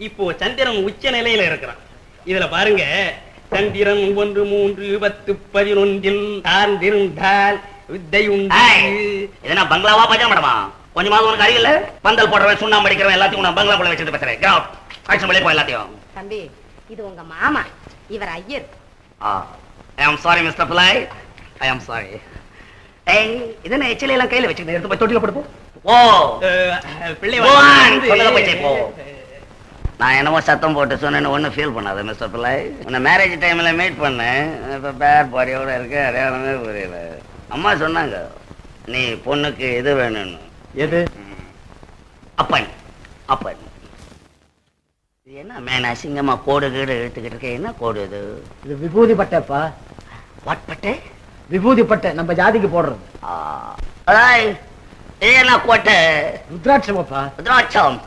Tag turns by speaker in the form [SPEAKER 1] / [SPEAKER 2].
[SPEAKER 1] இப்போ சந்திரன் உச்ச நிலையில இருக்கிறான். இதுல பாருங்க, சந்திரன் 1 3 10 11 சார்ந்திருந்தால் வித்தை உண்டு.
[SPEAKER 2] இதனா பங்களாவா பஜா மேடமா? கொஞ்சமாவது உனக்கு அறியல? பந்தல் போடுறவன் சுண்ணாம்பு அடிக்கிறவன் எல்லாத்தையும் நான் பங்களாக்குள்ள வச்சுட்டு பேசுறேன். ஆக்ஷன் வெளியே போ எல்லாத்தையும்.
[SPEAKER 3] தம்பி, இது உங்க மாமா, இவர் ஐயர்.
[SPEAKER 2] ஐ அம் சாரி மிஸ்டர் பிள்ளை, ஐ அம் சாரி. ஏய், இதென்ன எச்சில எல்லாம் கையில வச்சுக்கிட்டு எடுத்து போய் தொட்டில போடு. ஓ
[SPEAKER 1] பிள்ளை
[SPEAKER 2] சொல்லல போய் போ. நான் என்னமோ சத்தம் போட்டு சொன்னேன்னு ஒன்றும் ஃபீல் பண்ணாத மிஸ்டர் பிள்ளை. உன்னை மேரேஜ் டைமில் மீட் பண்ணேன். இப்போ பேர் பாரியோட இருக்க அடையாளமே புரியல. அம்மா சொன்னாங்க நீ பொண்ணுக்கு இது வேணும்னு.
[SPEAKER 1] எது?
[SPEAKER 2] அப்பன். அப்பன் இது என்ன மேன் அசிங்கமா கோடு கீடு இழுத்துக்கிட்டு இருக்க? என்ன கோடு இது?
[SPEAKER 4] இது விபூதி பட்டைப்பா.
[SPEAKER 2] வாட் பட்டை?
[SPEAKER 4] விபூதி பட்டை, நம்ம ஜாதிக்கு போடுறது.
[SPEAKER 2] அதாய் இது என்ன கோட்டை?
[SPEAKER 4] ருத்ராட்சமப்பா.
[SPEAKER 2] ருத்ராட்சம்.